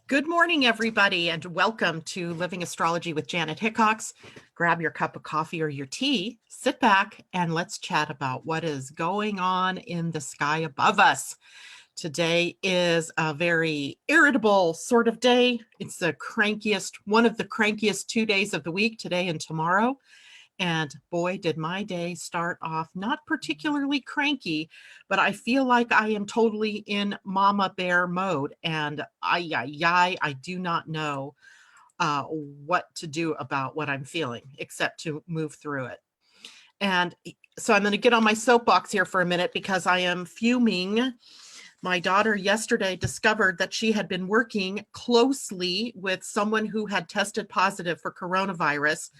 Good morning, everybody, and welcome to Living Astrology with Janet Hickox. Grab your cup of coffee or your tea, sit back, and let's chat about what is going on in the sky above us. Today is a very irritable sort of day. It's one of the crankiest 2 days of the week, today and tomorrow. And boy, did my day start off not particularly cranky, but I feel like I am totally in mama bear mode. And I do not know what to do about what I'm feeling except to move through it. And so I'm going to get on my soapbox here for a minute because I am fuming. My daughter yesterday discovered that she had been working closely with someone who had tested positive for coronavirus,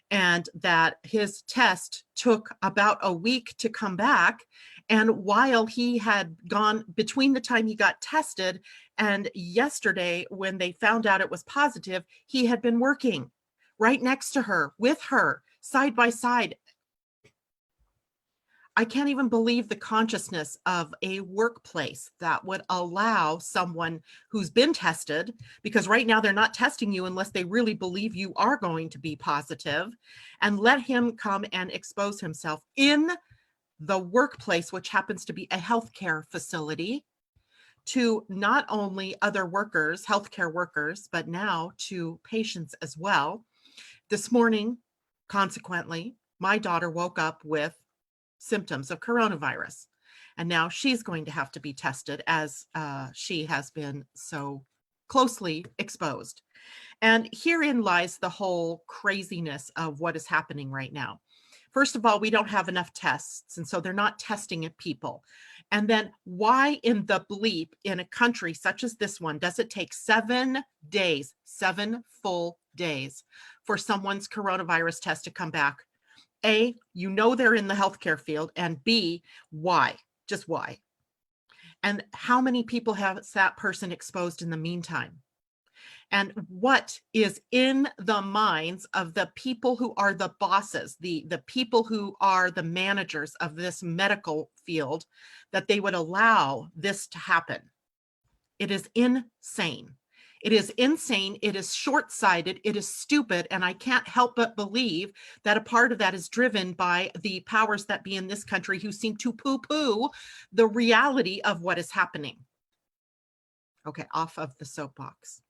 and that his test took about a week to come back. And while he had gone between the time he got tested and yesterday, when they found out it was positive, he had been working right next to her, with her, side by side. I can't even believe the consciousness of a workplace that would allow someone who's been tested, because right now they're not testing you unless they really believe you are going to be positive, and let him come and expose himself in the workplace, which happens to be a healthcare facility, to not only other workers, healthcare workers, but now to patients as well. This morning, consequently, my daughter woke up with symptoms of coronavirus, and now she's going to have to be tested, as she has been so closely exposed. And herein lies the whole craziness of what is happening right now. First of all, we don't have enough tests, and so they're not testing at people. And then why in the bleep, in a country such as this one, does it take 7 days, 7 full days, for someone's coronavirus test to come back? A, you know they're in the healthcare field, and B, why? Just why? And how many people has that person exposed in the meantime? And what is in the minds of the people who are the bosses, the people who are the managers of this medical field, that they would allow this to happen? It is insane. It is insane. It is short-sighted. It is stupid. And I can't help but believe that a part of that is driven by the powers that be in this country, who seem to poo-poo the reality of what is happening. Okay, off of the soapbox.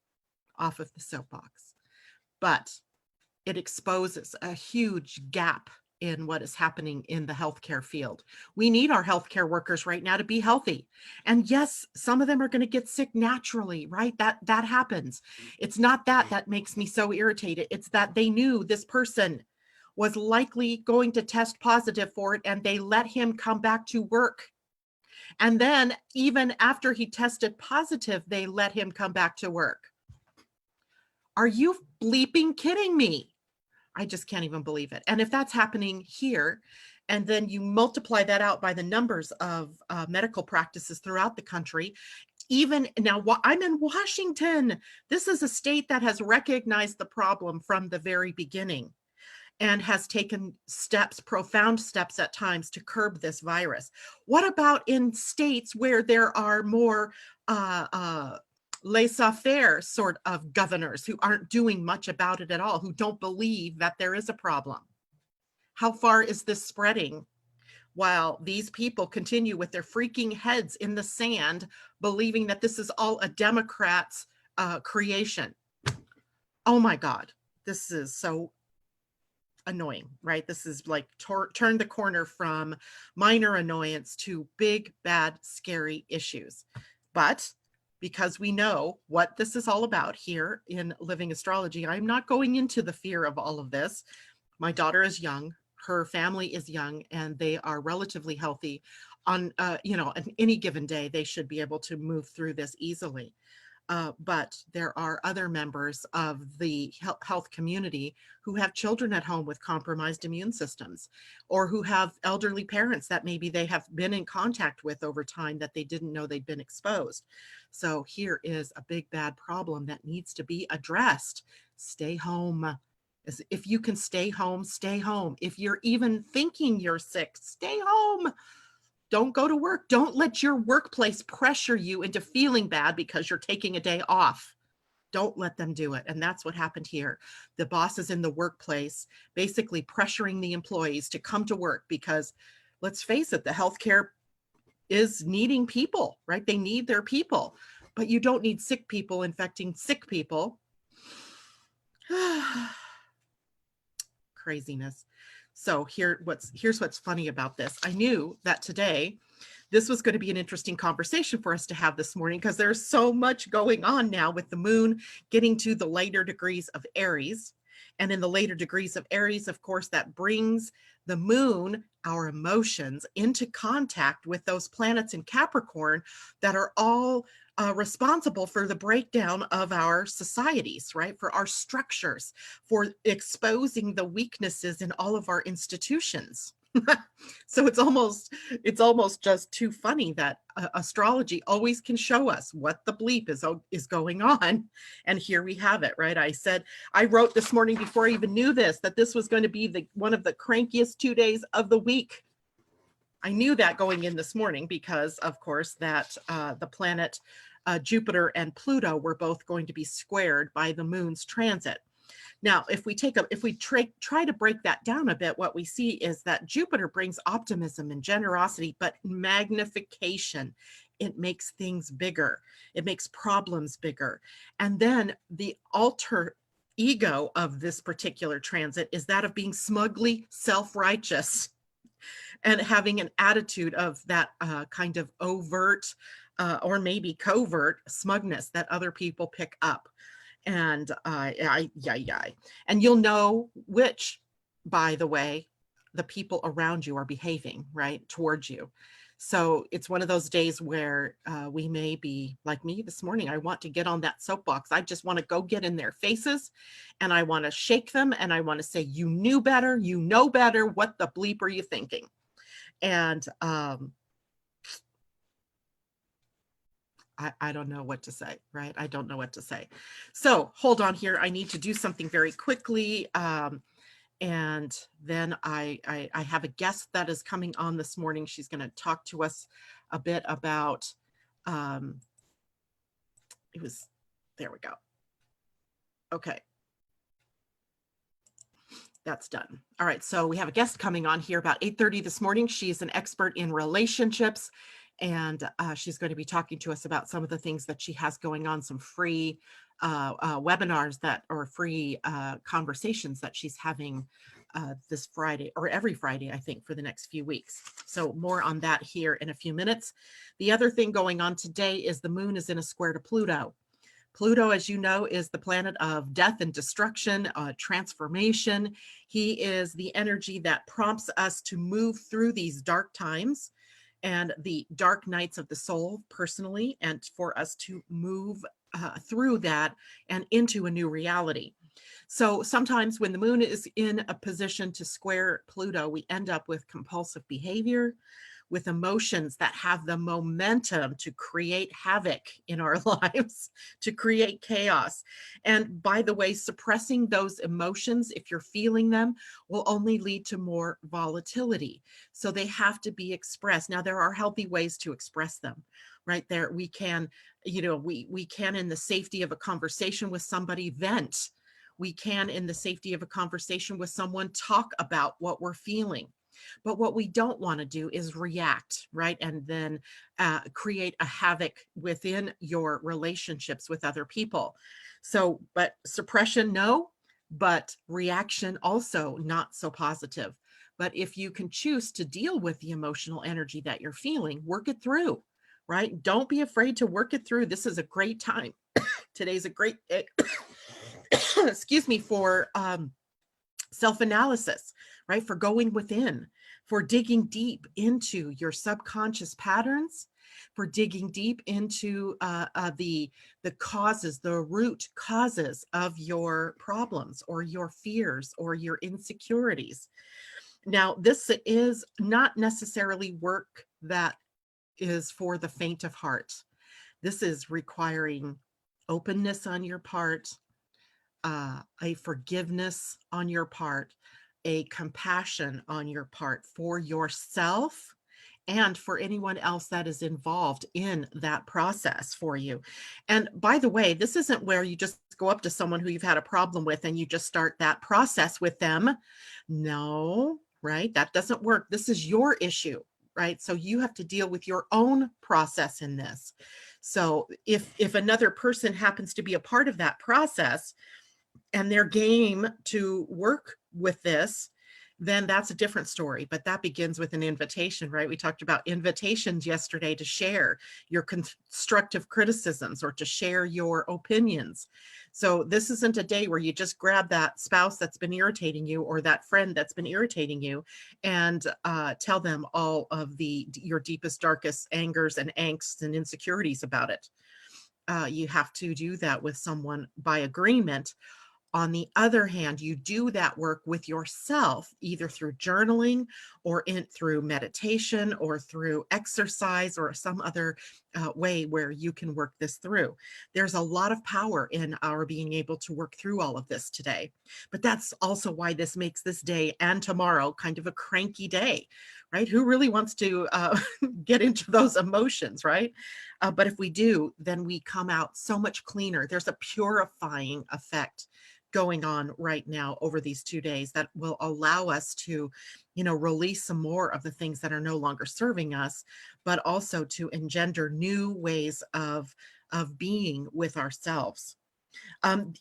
But it exposes a huge gap in what is happening in the healthcare field. We need our healthcare workers right now to be healthy. And yes, some of them are going to get sick naturally, right? That happens. It's not that makes me so irritated. It's that they knew this person was likely going to test positive for it, and they let him come back to work. And then even after he tested positive, they let him come back to work. Are you bleeping kidding me? I just can't even believe it. And if that's happening here, and then you multiply that out by the numbers of medical practices throughout the country, even now, I'm in Washington. This is a state that has recognized the problem from the very beginning and has taken steps, profound steps at times, to curb this virus. What about in states where there are more laissez-faire sort of governors who aren't doing much about it at all, who don't believe that there is a problem? How far is this spreading while these people continue with their freaking heads in the sand, believing that this is all a Democrat's creation? Oh my God, this is so annoying, right? This is like turn the corner from minor annoyance to big, bad, scary issues. But because we know what this is all about here in Living Astrology, I'm not going into the fear of all of this. My daughter is young, her family is young, and they are relatively healthy. On any given day, they should be able to move through this easily. But there are other members of the health community who have children at home with compromised immune systems, or who have elderly parents that maybe they have been in contact with over time that they didn't know they'd been exposed. So here is a big bad problem that needs to be addressed. Stay home. If you can stay home, stay home. If you're even thinking you're sick, stay home. Don't go to work. Don't let your workplace pressure you into feeling bad because you're taking a day off. Don't let them do it. And that's what happened here. The bosses in the workplace basically pressuring the employees to come to work because, let's face it, the healthcare is needing people, right? They need their people, but you don't need sick people infecting sick people. Craziness. So here's what's funny about this. I knew that today this was going to be an interesting conversation for us to have this morning because there's so much going on now with the moon getting to the later degrees of Aries. And in the later degrees of Aries, of course, that brings the moon, our emotions, into contact with those planets in Capricorn that are all responsible for the breakdown of our societies, right? For our structures, for exposing the weaknesses in all of our institutions. So it's almost just too funny that astrology always can show us what the bleep is going on. And here we have it, right? I wrote this morning before I even knew this, that this was going to be one of the crankiest 2 days of the week. I knew that going in this morning because, of course, that the planet Jupiter and Pluto were both going to be squared by the moon's transit. Now, if we try to break that down a bit, what we see is that Jupiter brings optimism and generosity, but magnification. It makes things bigger. It makes problems bigger. And then the alter ego of this particular transit is that of being smugly self-righteous and having an attitude of that kind of overt or maybe covert smugness that other people pick up. And and you'll know which, by the way, the people around you are behaving, right, towards you. So it's one of those days where we may be like me this morning. I want to get on that soapbox. I just want to go get in their faces and I want to shake them and I want to say, you knew better, you know better. What the bleep are you thinking? And I don't know what to say, right? I don't know what to say. So hold on here. I need to do something very quickly. And then I have a guest that is coming on this morning. She's going to talk to us a bit about, there we go. Okay. That's done. All right. So we have a guest coming on here about 8:30 this morning. She's an expert in relationships. And she's going to be talking to us about some of the things that she has going on, some free webinars or free conversations that she's having this Friday or every Friday, I think, for the next few weeks. So more on that here in a few minutes. The other thing going on today is the moon is in a square to Pluto. Pluto, as you know, is the planet of death and destruction, transformation. He is the energy that prompts us to move through these dark times and the dark nights of the soul personally, and for us to move through that and into a new reality. So sometimes when the moon is in a position to square Pluto, we end up with compulsive behavior, with emotions that have the momentum to create havoc in our lives, to create chaos. And by the way, suppressing those emotions, if you're feeling them, will only lead to more volatility. So they have to be expressed. Now, there are healthy ways to express them, right? There, we can, we can, in the safety of a conversation with somebody, vent. We can, in the safety of a conversation with someone, talk about what we're feeling. But what we don't want to do is react, right? And then create a havoc within your relationships with other people. So, but suppression, no, but reaction also not so positive. But if you can choose to deal with the emotional energy that you're feeling, work it through, right? Don't be afraid to work it through. This is a great time. Today's a great, excuse me, for self-analysis, right? For going within, for digging deep into your subconscious patterns, for digging deep into the causes, the root causes of your problems or your fears or your insecurities. Now, this is not necessarily work that is for the faint of heart. This is requiring openness on your part, a forgiveness on your part, a compassion on your part for yourself and for anyone else that is involved in that process for you. And by the way, this isn't where you just go up to someone who you've had a problem with and you just start that process with them. No, right? That doesn't work. This is your issue, right? So you have to deal with your own process in this. So if another person happens to be a part of that process and they're game to work with this, then that's a different story. But that begins with an invitation, right? We talked about invitations yesterday to share your constructive criticisms or to share your opinions. So this isn't a day where you just grab that spouse that's been irritating you or that friend that's been irritating you and tell them all of your deepest, darkest angers and angsts and insecurities about it. You have to do that with someone by agreement. On the other hand, you do that work with yourself, either through journaling or through meditation or through exercise or some other way where you can work this through. There's a lot of power in our being able to work through all of this today. But that's also why this makes this day and tomorrow kind of a cranky day, right? Who really wants to get into those emotions, right? But if we do, then we come out so much cleaner. There's a purifying effect going on right now over these 2 days that will allow us to, release some more of the things that are no longer serving us, but also to engender new ways of being with ourselves.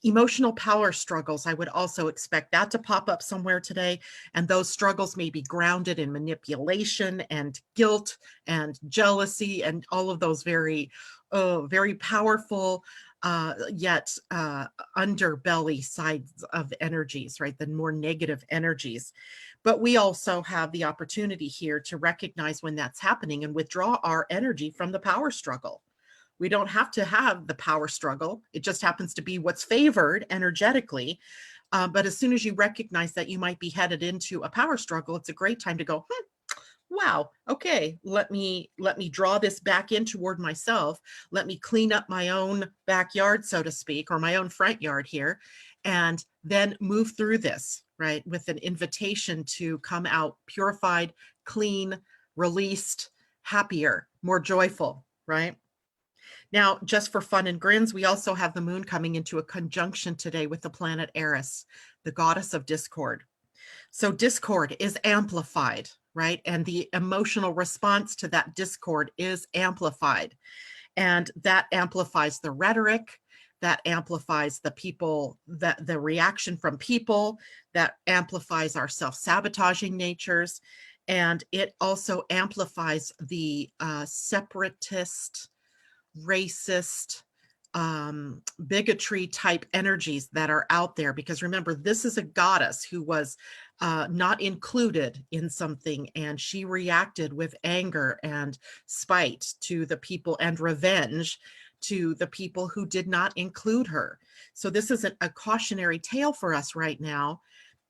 Emotional power struggles, I would also expect that to pop up somewhere today. And those struggles may be grounded in manipulation and guilt and jealousy and all of those very powerful, yet underbelly sides of energies, right? The more negative energies. But we also have the opportunity here to recognize when that's happening and withdraw our energy from the power struggle. We don't have to have the power struggle. It just happens to be what's favored energetically. But as soon as you recognize that you might be headed into a power struggle, it's a great time to go, wow, okay, let me draw this back in toward myself. Let me clean up my own backyard, so to speak, or my own front yard here, and then move through this, right, with an invitation to come out purified, clean, released, happier, more joyful, right? Now, just for fun and grins, we also have the moon coming into a conjunction today with the planet Eris, the goddess of discord. So discord is amplified, right? And the emotional response to that discord is amplified. And that amplifies the rhetoric, that amplifies the people, the reaction from people, that amplifies our self-sabotaging natures. And it also amplifies the separatist, racist, bigotry type energies that are out there. Because remember, this is a goddess who was not included in something, and she reacted with anger and spite to the people and revenge to the people who did not include her. So this is a cautionary tale for us right now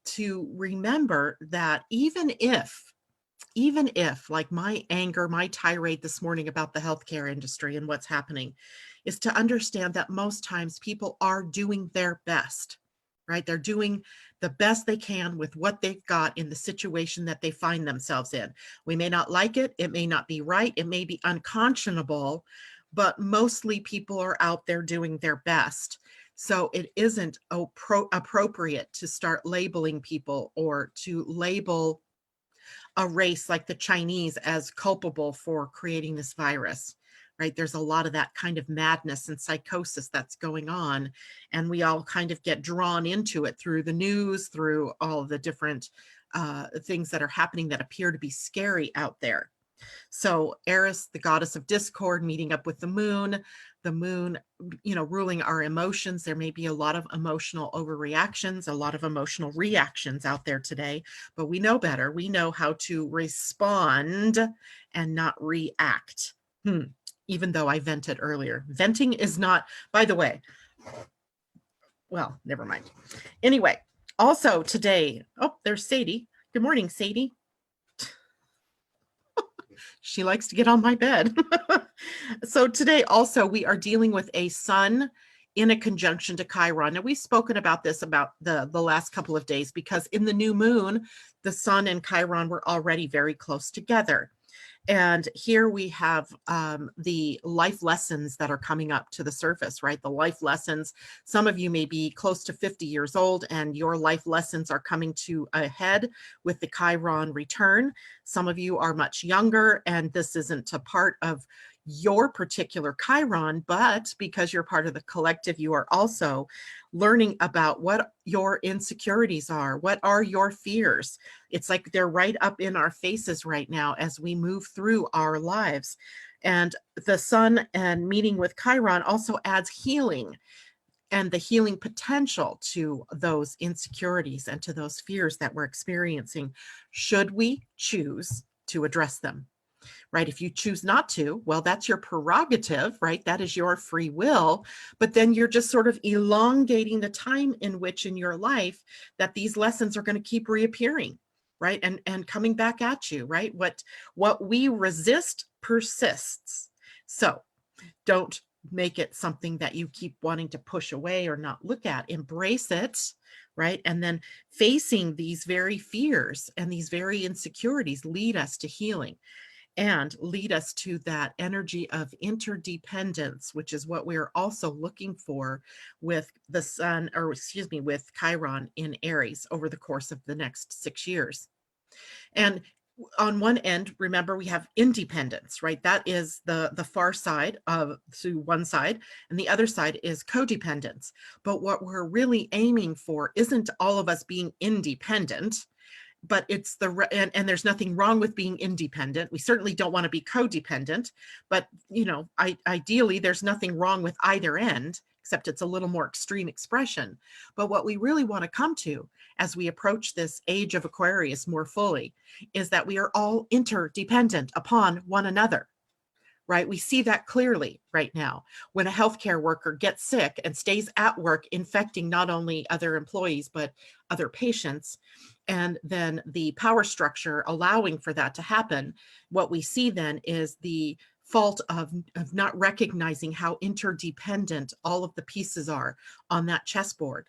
to remember that even if, like my anger, my tirade this morning about the healthcare industry and what's happening, is to understand that most times people are doing their best, right? They're doing the best they can with what they've got in the situation that they find themselves in. We may not like it. It may not be right. It may be unconscionable, but mostly people are out there doing their best. So it isn't appropriate to start labeling people or to label a race like the Chinese as culpable for creating this virus, right? There's a lot of that kind of madness and psychosis that's going on. And we all kind of get drawn into it through the news, through all of the different things that are happening that appear to be scary out there. So Eris, the goddess of discord, meeting up with the moon, ruling our emotions. There may be a lot of emotional overreactions, a lot of emotional reactions out there today, but we know better. We know how to respond and not react. Even though I vented earlier. Venting is not, by the way, well, never mind. Anyway, also today, there's Sadie. Good morning, Sadie. She likes to get on my bed. So today also we are dealing with a sun in a conjunction to Chiron. Now we've spoken about this about the last couple of days because in the new moon, the sun and Chiron were already very close together. And here we have the life lessons that are coming up to the surface, right? The life lessons. Some of you may be close to 50 years old and your life lessons are coming to a head with the Chiron return. Some of you are much younger and this isn't a part of your particular Chiron, but because you're part of the collective, you are also learning about what your insecurities are, what are your fears. It's like they're right up in our faces right now as we move through our lives. And the sun and meeting with Chiron also adds healing and the healing potential to those insecurities and to those fears that we're experiencing, should we choose to address them. Right? If you choose not to, well, that's your prerogative, right? That is your free will. But then you're just sort of elongating the time in which in your life that these lessons are going to keep reappearing, right? And coming back at you, right? What we resist persists. So don't make it something that you keep wanting to push away or not look at. Embrace it, right? And then facing these very fears and these very insecurities lead us to healing and lead us to that energy of interdependence, which is what we're also looking for with the sun, or excuse me, with Chiron in Aries over the course of the next 6 years. And on one end, remember, we have independence, right? That is the far side of to one side, and the other side is codependence. But what we're really aiming for isn't all of us being independent, but it's and there's nothing wrong with being independent. We certainly don't want to be codependent, but ideally there's nothing wrong with either end, except it's a little more extreme expression. But what we really want to come to as we approach this age of Aquarius more fully is that we are all interdependent upon one another. Right? We see that clearly right now. When a healthcare worker gets sick and stays at work, infecting not only other employees, but other patients, and then the power structure allowing for that to happen, what we see then is the fault of not recognizing how interdependent all of the pieces are on that chessboard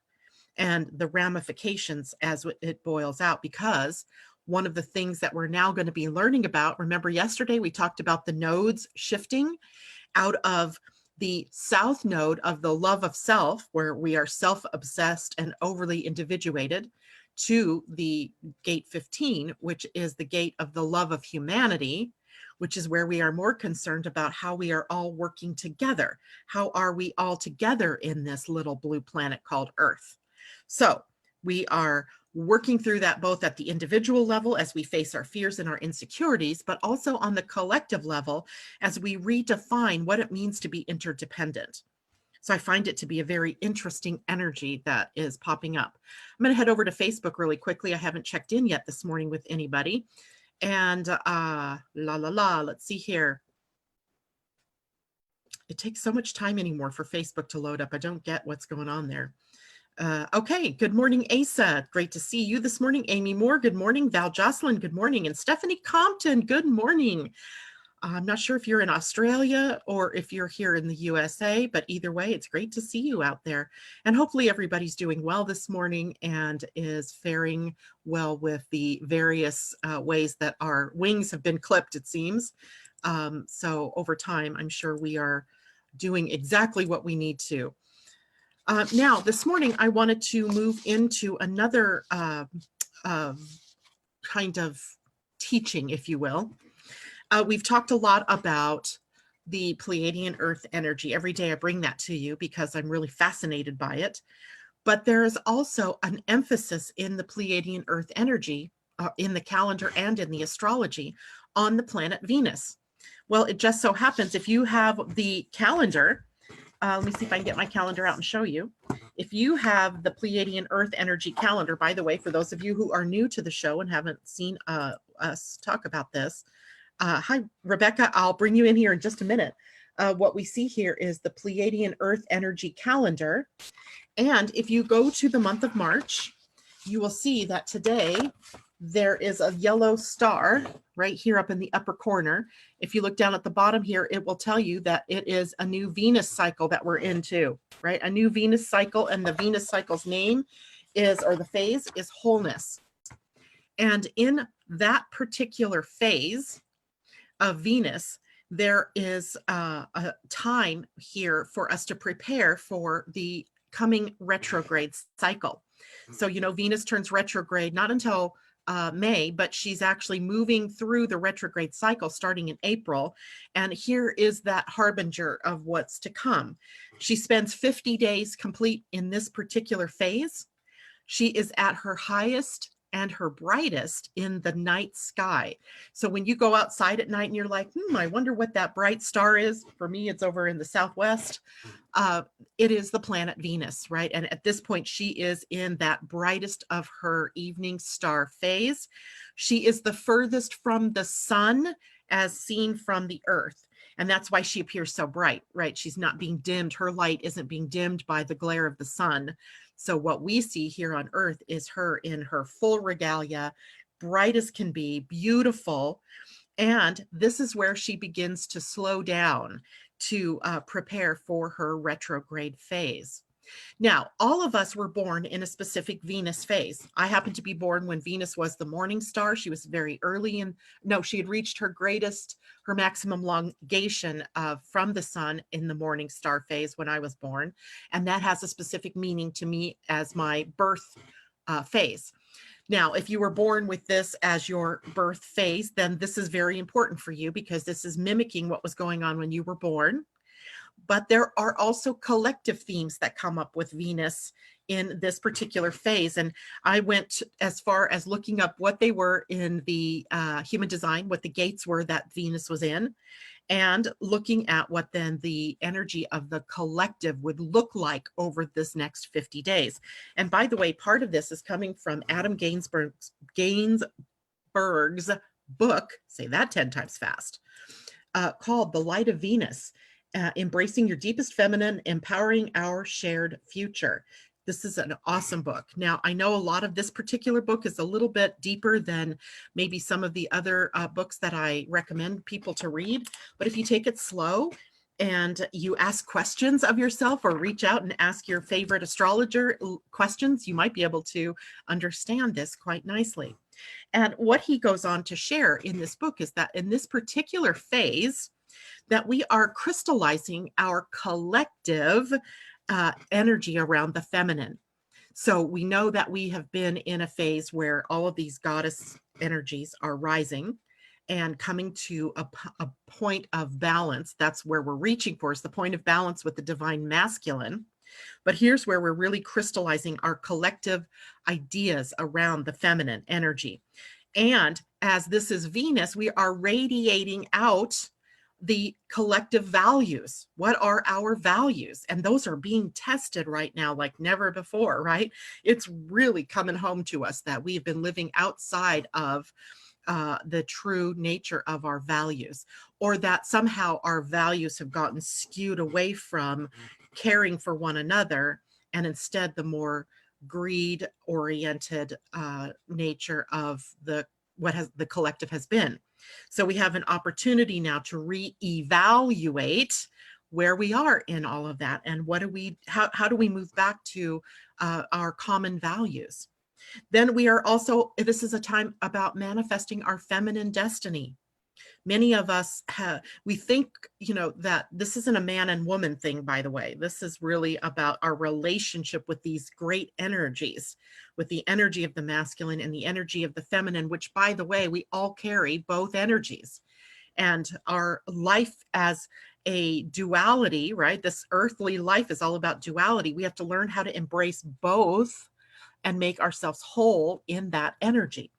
and the ramifications as it boils out. Because one of the things that we're now going to be learning about, remember yesterday we talked about the nodes shifting out of the south node of the love of self, where we are self-obsessed and overly individuated, to the gate 15, which is the gate of the love of humanity, which is where we are more concerned about how we are all working together. How are we all together in this little blue planet called Earth? So we are working through that both at the individual level as we face our fears and our insecurities, but also on the collective level as we redefine what it means to be interdependent. So I find it to be a very interesting energy that is popping up. I'm going to head over to Facebook really quickly. I haven't checked in yet this morning with anybody. And let's see here. It takes so much time anymore for Facebook to load up. I don't get what's going on there. Okay, good morning, Asa. Great to see you this morning. Amy Moore, good morning. Val Jocelyn, good morning. And Stephanie Compton, good morning. I'm not sure if you're in Australia or if you're here in the USA, but either way, it's great to see you out there. And hopefully everybody's doing well this morning and is faring well with the various ways that our wings have been clipped, it seems. So over time, I'm sure we are doing exactly what we need to. Now, this morning, I wanted to move into another kind of teaching, if you will. We've talked a lot about the Pleiadian-Earth energy. Every day I bring that to you because I'm really fascinated by it. But there is also an emphasis in the Pleiadian-Earth energy, in the calendar and in the astrology, on the planet Venus. Well, it just so happens if you have the calendar, let me see if I can get my calendar out and show you. If you have the Pleiadian-Earth energy calendar, by the way, for those of you who are new to the show and haven't seen us talk about this, hi, Rebecca, I'll bring you in here in just a minute. What we see here is the Pleiadian-Earth energy calendar. And if you go to the month of March, you will see that today there is a yellow star right here up in the upper corner. If you look down at the bottom here, it will tell you that it is a new Venus cycle that we're into, right? A new Venus cycle, and the Venus cycle's name is, or the phase is Wholeness. And in that particular phase, of Venus, there is a time here for us to prepare for the coming retrograde cycle. So, Venus turns retrograde not until May, but she's actually moving through the retrograde cycle starting in April. And here is that harbinger of what's to come. She spends 50 days complete in this particular phase. She is at her highest and her brightest in the night sky. So when you go outside at night and you're like, I wonder what that bright star is. For me, it's over in the southwest. It is the planet Venus, right? And at this point, she is in that brightest of her evening star phase. She is the furthest from the sun as seen from the earth. And that's why she appears so bright, right? She's not being dimmed. Her light isn't being dimmed by the glare of the sun. So what we see here on Earth is her in her full regalia, bright as can be, beautiful. And this is where she begins to slow down to prepare for her retrograde phase. Now, all of us were born in a specific Venus phase. I happened to be born when Venus was the morning star. She was very early she had reached her maximum elongation from the sun in the morning star phase when I was born. And that has a specific meaning to me as my birth phase. Now, if you were born with this as your birth phase, then this is very important for you because this is mimicking what was going on when you were born. But there are also collective themes that come up with Venus in this particular phase. And I went as far as looking up what they were in the human design, what the gates were that Venus was in, and looking at what then the energy of the collective would look like over this next 50 days. And by the way, part of this is coming from Adam Gainsburg's book, say that 10 times fast, called The Light of Venus. Embracing Your Deepest Feminine, Empowering Our Shared Future. This is an awesome book. Now, I know a lot of this particular book is a little bit deeper than maybe some of the other books that I recommend people to read, but if you take it slow and you ask questions of yourself or reach out and ask your favorite astrologer questions, you might be able to understand this quite nicely. And what he goes on to share in this book is that in this particular phase, that we are crystallizing our collective energy around the feminine. So we know that we have been in a phase where all of these goddess energies are rising and coming to a point of balance. That's where we're reaching for, is the point of balance with the divine masculine. But here's where we're really crystallizing our collective ideas around the feminine energy. And as this is Venus, we are radiating out the collective values. What are our values? And those are being tested right now like never before, right? It's really coming home to us that we've been living outside of the true nature of our values, or that somehow our values have gotten skewed away from caring for one another, and instead the more greed-oriented nature of the collective has been. So we have an opportunity now to reevaluate where we are in all of that, and how do we move back to our common values. Then we are also, this is a time about manifesting our feminine destiny. Many of us we think, that this isn't a man and woman thing, by the way. This is really about our relationship with these great energies, with the energy of the masculine and the energy of the feminine, which, by the way, we all carry both energies. And our life as a duality, right? This earthly life is all about duality. We have to learn how to embrace both and make ourselves whole in that energy.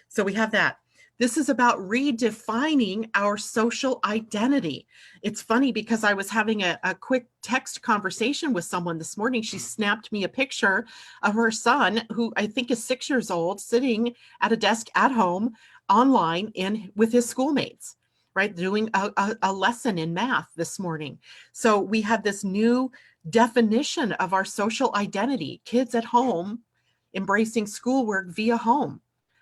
So we have that. This is about redefining our social identity. It's funny because I was having a quick text conversation with someone this morning. She snapped me a picture of her son, who I think is 6 years old, sitting at a desk at home online with his schoolmates, right? Doing a lesson in math this morning. So we have this new definition of our social identity, kids at home embracing schoolwork via home.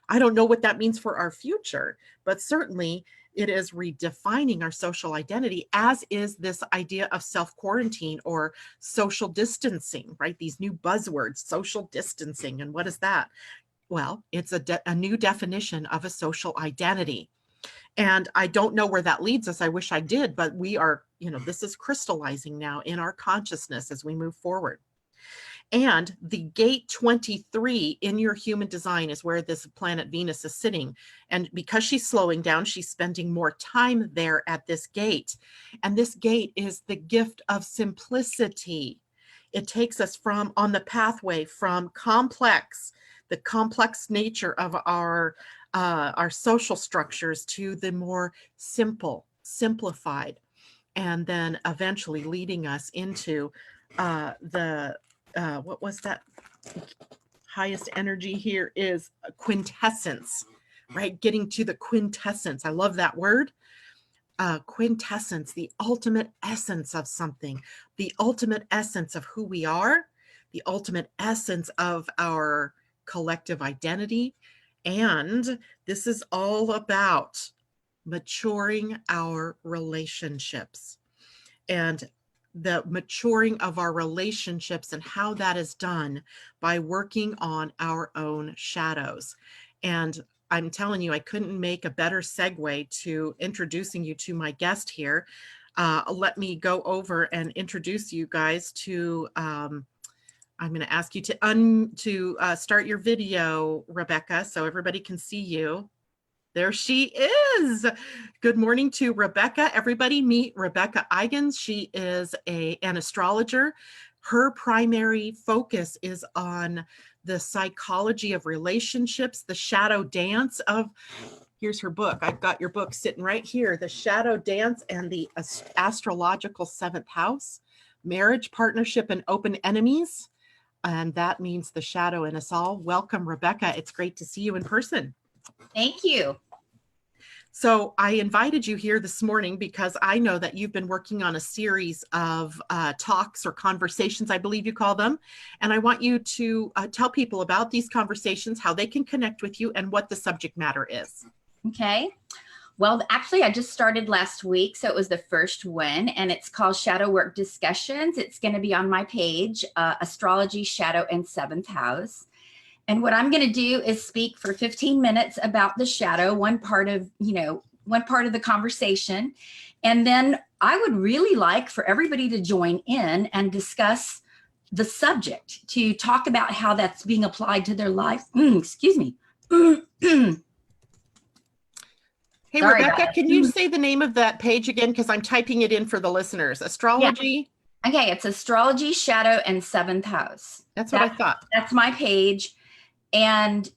I don't know what that means for our future, but certainly it is redefining our social identity, as is this idea of self-quarantine or social distancing, right? These new buzzwords, social distancing. And what is that? Well, it's a new definition of a social identity. And I don't know where that leads us. I wish I did, but we are, this is crystallizing now in our consciousness as we move forward. And the gate 23 in your human design is where this planet Venus is sitting. And because she's slowing down, she's spending more time there at this gate. And this gate is the gift of simplicity. It takes us on the pathway from the complex nature of our social structures to the more simplified, and then eventually leading us into what was that highest energy here is a quintessence, right? Getting to the quintessence. I love that word. Quintessence, the ultimate essence of something, the ultimate essence of who we are, the ultimate essence of our collective identity. And this is all about maturing our relationships, and the maturing of our relationships, and how that is done by working on our own shadows. And I'm telling you, I couldn't make a better segue to introducing you to my guest here. Let me go over and introduce you guys to, I'm going to ask you to start your video, Rebecca, so everybody can see you. There she is. Good morning to Rebecca. Everybody meet Rebecca Eigens. She is an astrologer. Her primary focus is on the psychology of relationships, the shadow dance of, here's her book. I've got your book sitting right here, The Shadow Dance and the Astrological Seventh House, Marriage, Partnership, and Open Enemies. And that means the shadow in us all. Welcome, Rebecca. It's great to see you in person. Thank you. So I invited you here this morning because I know that you've been working on a series of talks or conversations, I believe you call them. And I want you to tell people about these conversations, how they can connect with you, and what the subject matter is. Okay. Well, actually, I just started last week, so it was the first one, and it's called Shadow Work Discussions. It's going to be on my page, Astrology, Shadow, and Seventh House. And what I'm going to do is speak for 15 minutes about the shadow, one part of the conversation. And then I would really like for everybody to join in and discuss the subject, to talk about how that's being applied to their life. Excuse me. Hey, sorry, Rebecca, can you say the name of that page again? Because I'm typing it in for the listeners. Astrology. Yeah. Okay, it's Astrology, Shadow, and Seventh House. That's what I thought. That's my page. And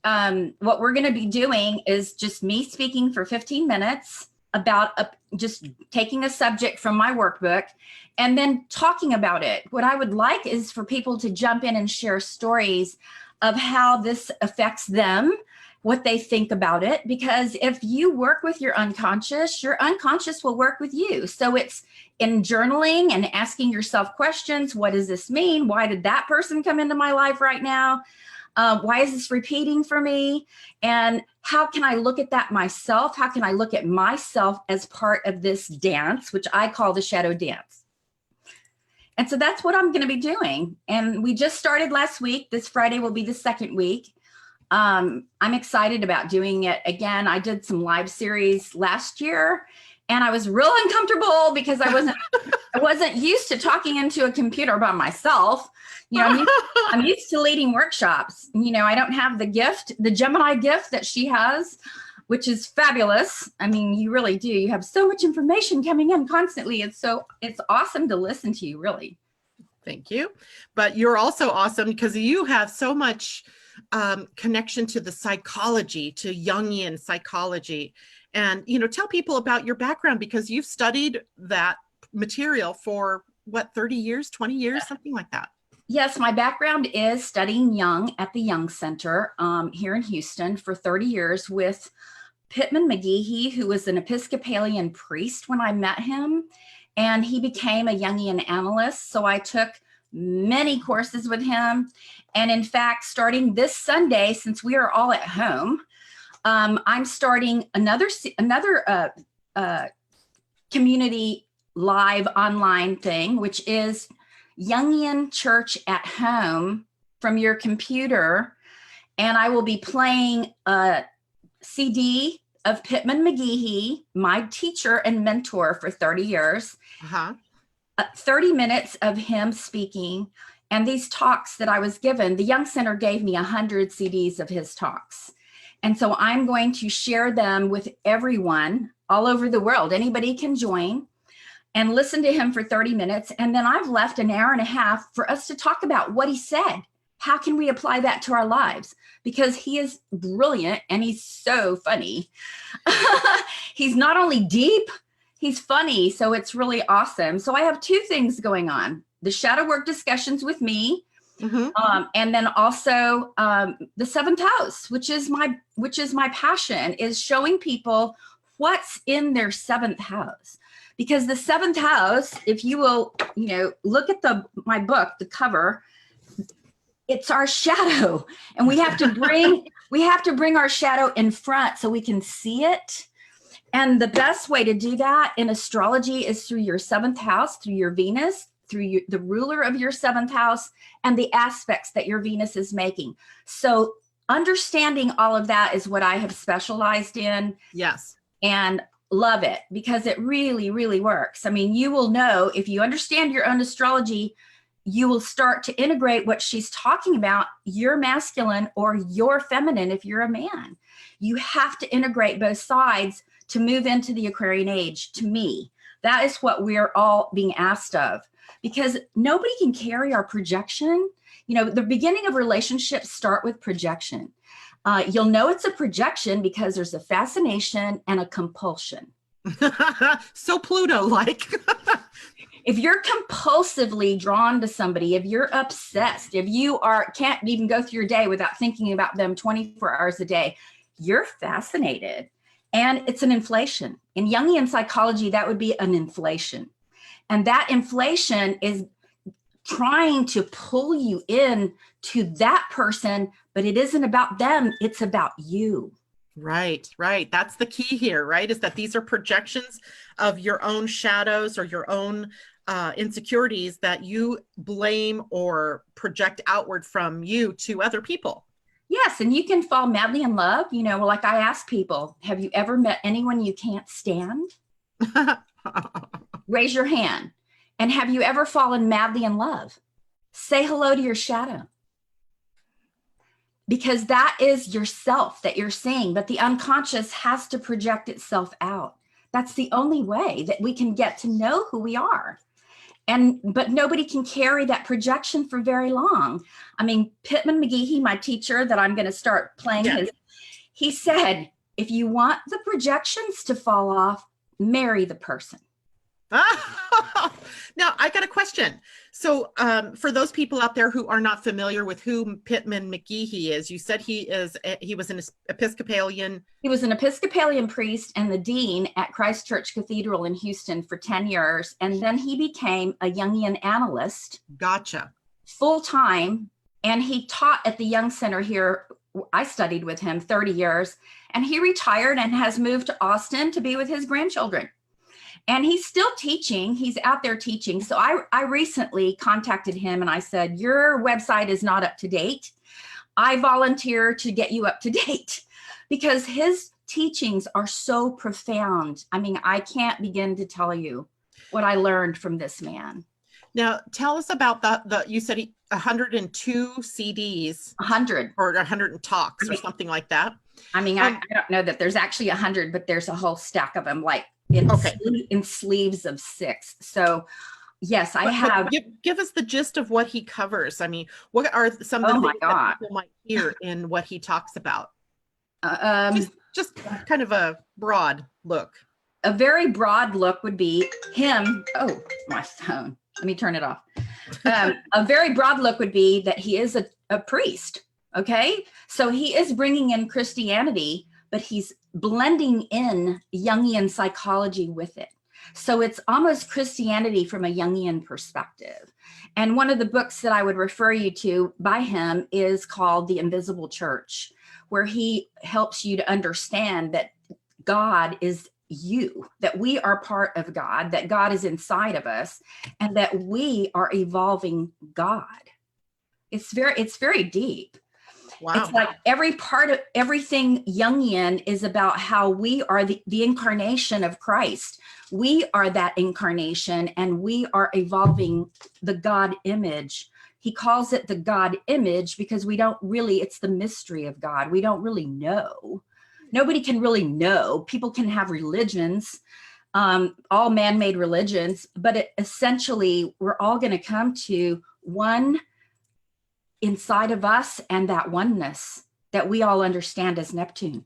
what we're going to be doing is just me speaking for 15 minutes about just taking a subject from my workbook and then talking about it. What I would like is for people to jump in and share stories of how this affects them, what they think about it. Because if you work with your unconscious will work with you. So it's in journaling and asking yourself questions. What does this mean? Why did that person come into my life right now? Why is this repeating for me? And how can I look at that myself? How can I look at myself as part of this dance, which I call the shadow dance? And so that's what I'm going to be doing. And we just started last week. This Friday will be the second week. I'm excited about doing it again. I did some live series last year, and I was real uncomfortable because I wasn't used to talking into a computer by myself. I'm used to leading workshops. I don't have the gift, the Gemini gift that she has, which is fabulous. I mean, you really do. You have so much information coming in constantly. It's awesome to listen to you, really. Thank you. But you're also awesome because you have so much connection to the psychology, to Jungian psychology. And, tell people about your background, because you've studied that material for 30 years, 20 years, something like that. Yes, my background is studying Jung at the Jung Center here in Houston for 30 years with Pittman McGehee, who was an Episcopalian priest when I met him, and he became a Jungian analyst. So I took many courses with him. And in fact, starting this Sunday, since we are all at home, I'm starting another community live online thing, which is Jungian Church at Home from your computer. And I will be playing a CD of Pittman McGehee, my teacher and mentor for 30 years. 30 minutes of him speaking, and these talks that I was given. The Young Center gave me 100 CDs of his talks. And so I'm going to share them with everyone all over the world. Anybody can join and listen to him for 30 minutes. And then I've left an hour and a half for us to talk about what he said. How can we apply that to our lives? Because he is brilliant and he's so funny. He's not only deep, he's funny. So it's really awesome. So I have two things going on: the shadow work discussions with me, and then also the seventh house, which is my passion, is showing people what's in their seventh house. Because the seventh house, if you will, look at my book, the cover, it's our shadow, and we have to bring our shadow in front so we can see it. And the best way to do that in astrology is through your seventh house, through your Venus, through the ruler of your seventh house, and the aspects that your Venus is making. So understanding all of that is what I have specialized in. Yes. And love it, because it really, really works. I mean, you will know if you understand your own astrology, you will start to integrate what she's talking about, your masculine or your feminine if you're a man. You have to integrate both sides to move into the Aquarian age. To me, that is what we're all being asked of, because nobody can carry our projection. The beginning of relationships start with projection. You'll know it's a projection because there's a fascination and a compulsion. So Pluto-like. If you're compulsively drawn to somebody, if you're obsessed, if you can't even go through your day without thinking about them 24 hours a day, you're fascinated. And it's an inflation. In Jungian psychology, that would be an inflation. And that inflation is trying to pull you in to that person, but it isn't about them, it's about you. Right. That's the key here, right? Is that these are projections of your own shadows or your own insecurities that you blame or project outward from you to other people. Yes, and you can fall madly in love. Like I ask people, have you ever met anyone you can't stand? Raise your hand. And have you ever fallen madly in love? Say hello to your shadow. Because that is yourself that you're seeing, but the unconscious has to project itself out. That's the only way that we can get to know who we are. But nobody can carry that projection for very long. I mean, Pittman McGehee, my teacher that I'm going to start playing he said, if you want the projections to fall off, marry the person. Now, I got a question. So for those people out there who are not familiar with who Pittman McGehee is, you said he was an Episcopalian. He was an Episcopalian priest and the dean at Christ Church Cathedral in Houston for 10 years. And then he became a Jungian analyst. Gotcha. Full time. And he taught at the Young Center here. I studied with him 30 years. And he retired and has moved to Austin to be with his grandchildren. And he's still teaching. He's out there teaching. So I recently contacted him and I said, your website is not up to date. I volunteer to get you up to date, because his teachings are so profound. I mean, I can't begin to tell you what I learned from this man. Now, tell us about you said 102 CDs. 100. Or 100 talks or something like that. I mean, I don't know that there's actually 100, but there's a whole stack of them, like in sleeves of 6. So yes, I have. Give us the gist of what he covers. I mean, what are some of the things that people might hear in what he talks about? Just kind of a broad look. A very broad look would be him. Oh, my phone. Let me turn it off. A very broad look would be that he is a priest. Okay. So he is bringing in Christianity, but he's blending in Jungian psychology with it. So it's almost Christianity from a Jungian perspective. And one of the books that I would refer you to by him is called The Invisible Church, where he helps you to understand that God is you, that we are part of God, that God is inside of us, and that we are evolving God. It's very deep. Wow. It's like every part of everything Jungian is about how we are the incarnation of Christ. We are that incarnation, and we are evolving the God image. He calls it the God image because we don't really, it's the mystery of God. We don't really know. Nobody can really know. People can have religions, all man-made religions, but essentially we're all going to come to one inside of us, and that oneness that we all understand as Neptune.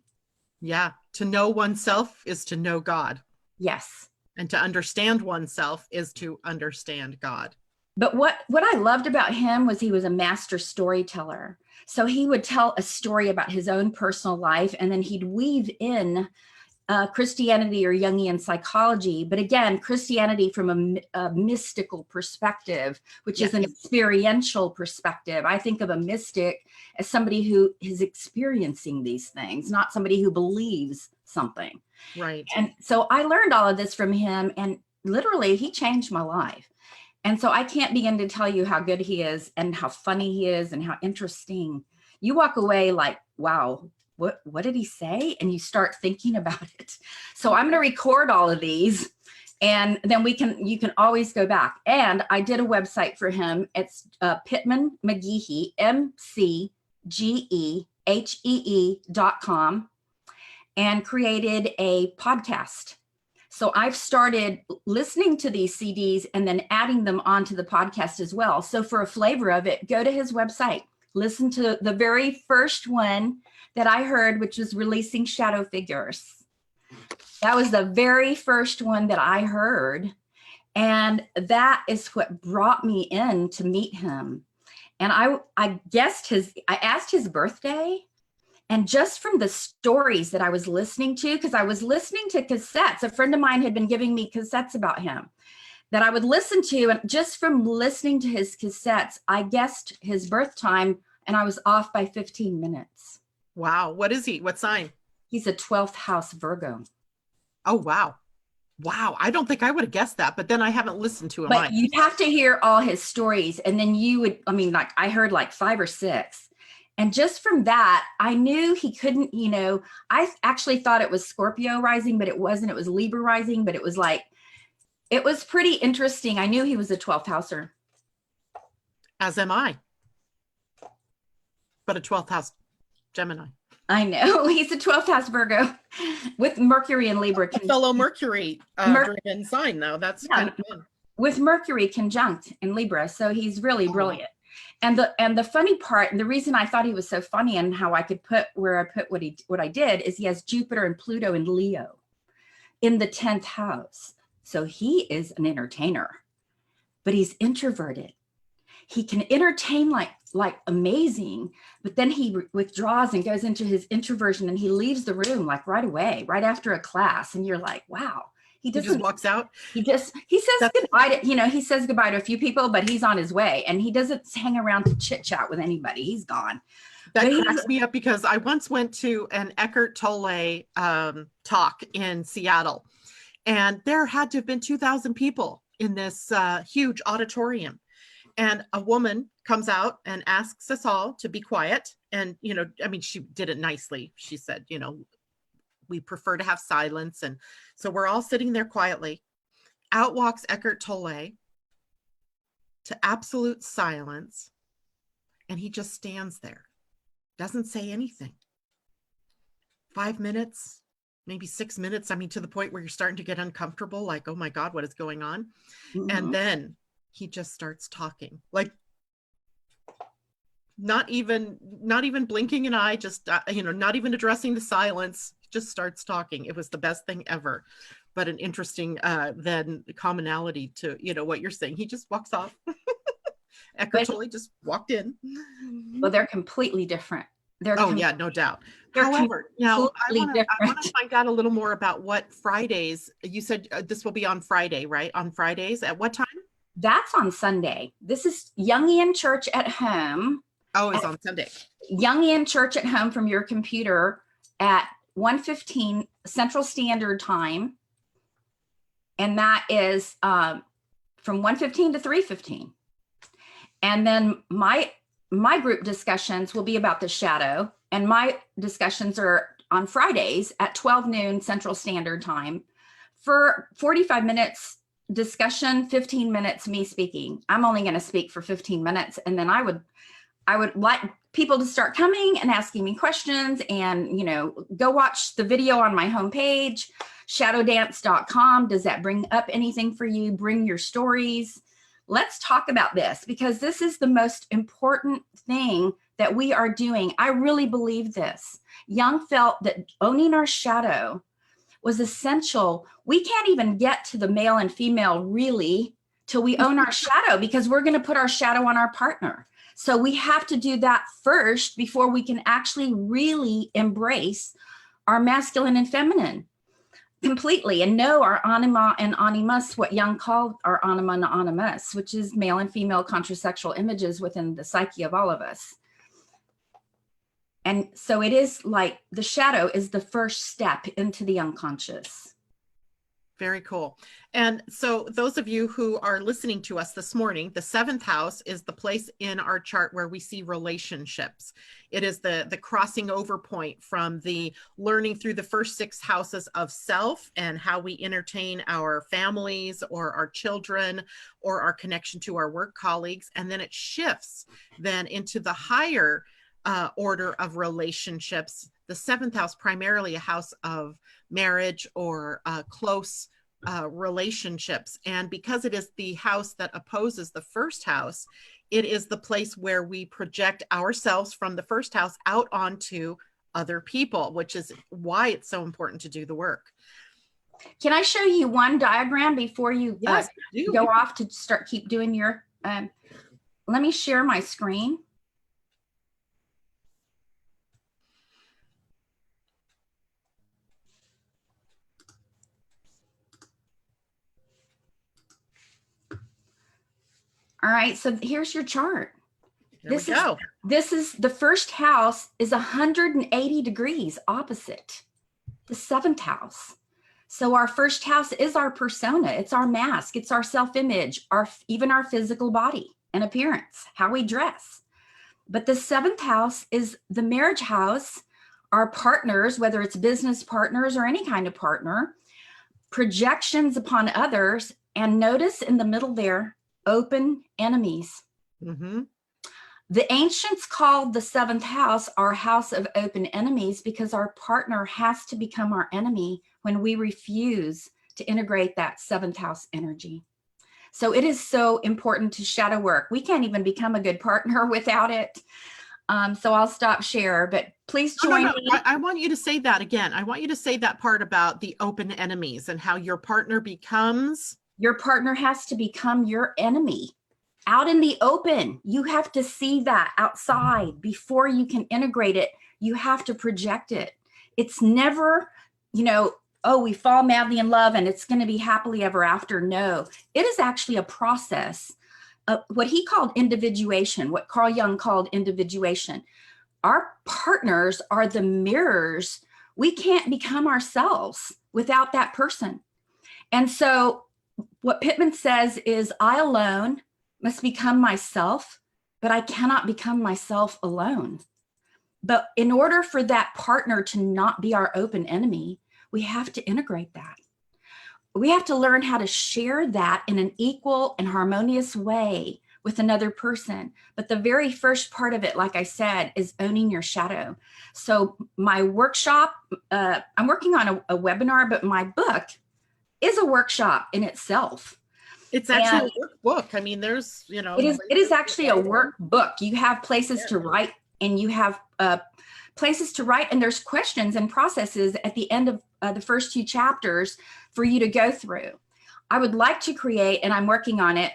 Yeah. To know oneself is to know God. Yes. And to understand oneself is to understand God. But what I loved about him was he was a master storyteller. So he would tell a story about his own personal life, and then he'd weave in Christianity or Jungian psychology, but again, Christianity from a mystical perspective, which is an experiential perspective. I think of a mystic as somebody who is experiencing these things, not somebody who believes something. Right. And so I learned all of this from him, and literally he changed my life. And so I can't begin to tell you how good he is and how funny he is and how interesting. You walk away like, wow, what did he say? And you start thinking about it. So I'm going to record all of these, and then you can always go back. And I did a website for him. It's Pittman McGehee, MCGEHEE.com, and created a podcast. So I've started listening to these CDs and then adding them onto the podcast as well. So for a flavor of it, go to his website, listen to the very first one that I heard, which was Releasing Shadow Figures. That was the very first one that I heard. And that is what brought me in to meet him. And I asked his birthday. And just from the stories that I was listening to, because I was listening to cassettes, a friend of mine had been giving me cassettes about him that I would listen to. And just from listening to his cassettes, I guessed his birth time, and I was off by 15 minutes. Wow. What is he? What sign? He's a 12th house Virgo. Oh, wow. Wow. I don't think I would have guessed that, but then I haven't listened to him. But you'd have to hear all his stories. And then you would, like I heard like 5 or 6. And just from that, I knew he couldn't, I actually thought it was Scorpio rising, but it wasn't. It was Libra rising, but it was pretty interesting. I knew he was a 12th houser. As am I. But a 12th house Gemini. I know. He's a 12th house Virgo with Mercury and Libra. Fellow Mercury driven sign, though. That's kind of fun. With Mercury conjunct in Libra. So he's really brilliant. And the funny part, and the reason I thought he was so funny and how I could put where I put what I did is he has Jupiter and Pluto in Leo in the 10th house. So he is an entertainer, but he's introverted. He can entertain like amazing, but then he withdraws and goes into his introversion, and he leaves the room like right away, right after a class. And you're like, wow. He just walks out. He says goodbye to, he says goodbye to a few people, but he's on his way, and he doesn't hang around to chit chat with anybody. He's gone. That cracks me up because I once went to an Eckhart Tolle talk in Seattle, and there had to have been 2,000 people in this huge auditorium. And a woman comes out and asks us all to be quiet. And, she did it nicely. She said, we prefer to have silence. And so we're all sitting there quietly. Out walks Eckhart Tolle to absolute silence. And he just stands there, doesn't say anything. 5 minutes, maybe 6 minutes. To the point where you're starting to get uncomfortable, like, oh my God, what is going on? Mm-hmm. And then he just starts talking, like not even blinking an eye, just, not even addressing the silence, just starts talking. It was the best thing ever, but an interesting then commonality to, what you're saying. He just walks off. Eckhart Tolle just walked in. Well, they're completely different. Yeah, no doubt. However, now I want to find out a little more about what Fridays, you said this will be on Friday, right? On Fridays at what time? That's on Sunday. This is Jungian Church at Home. Oh, it's on Sunday. Jungian Church at Home from your computer at 1:15 Central Standard Time. And that is from 1:15 to 3:15. And then my my group discussions will be about the shadow, and my discussions are on Fridays at 12 noon Central Standard Time for 45 minutes discussion, 15 minutes me speaking. I'm only going to speak for 15 minutes, and then I would like people to start coming and asking me questions, and go watch the video on my homepage, shadowdance.com. Does that bring up anything for you? Bring your stories. Let's talk about this, because this is the most important thing that we are doing. I really believe this. Jung felt that owning our shadow was essential. We can't even get to the male and female really till we own our shadow, because we're going to put our shadow on our partner. So we have to do that first before we can actually really embrace our masculine and feminine completely, and know our anima and animus, what Jung called our anima and animus, which is male and female contrasexual images within the psyche of all of us. And so it is like the shadow is the first step into the unconscious. Very cool. And so those of you who are listening to us this morning, the 7th house is the place in our chart where we see relationships. It is the crossing over point from the learning through the first 6 houses of self and how we entertain our families or our children or our connection to our work colleagues. And then it shifts then into the higher order of relationships. The 7th house, primarily a house of marriage or close relationships. And because it is the house that opposes the first house, it is the place where we project ourselves from the first house out onto other people, which is why it's so important to do the work. Can I show you one diagram before you Yes, go off to keep doing your, let me share my screen. All right, so here's your chart. This is the first house is 180 degrees opposite the 7th house. So our first house is our persona, it's our mask, it's our self-image, even our physical body and appearance, how we dress. But the 7th house is the marriage house, our partners, whether it's business partners or any kind of partner, projections upon others, and notice in the middle there, open enemies. Mm-hmm. The ancients called the 7th house our house of open enemies because our partner has to become our enemy when we refuse to integrate that 7th house energy. So it is so important to shadow work. We can't even become a good partner without it. So I'll stop share, but please join me. I want you to say that again. I want you to say that part about the open enemies and how your partner becomes. Your partner has to become your enemy out in the open. You have to see that outside before you can integrate it. You have to project it. It's never, oh, we fall madly in love and it's going to be happily ever after. No, it is actually a process. What he called individuation, what Carl Jung called individuation. Our partners are the mirrors. We can't become ourselves without that person. And so what Pittman says is, I alone must become myself, but I cannot become myself alone. But in order for that partner to not be our open enemy, we have to integrate that. We have to learn how to share that in an equal and harmonious way with another person. But the very first part of it, like I said, is owning your shadow. So my workshop, I'm working on a webinar, but my book is a workshop in itself. It's actually a workbook. I mean, there's, it is actually a workbook. You have places to write, and you have places to write, and there's questions and processes at the end of the first 2 chapters for you to go through. I would like to create, and I'm working on it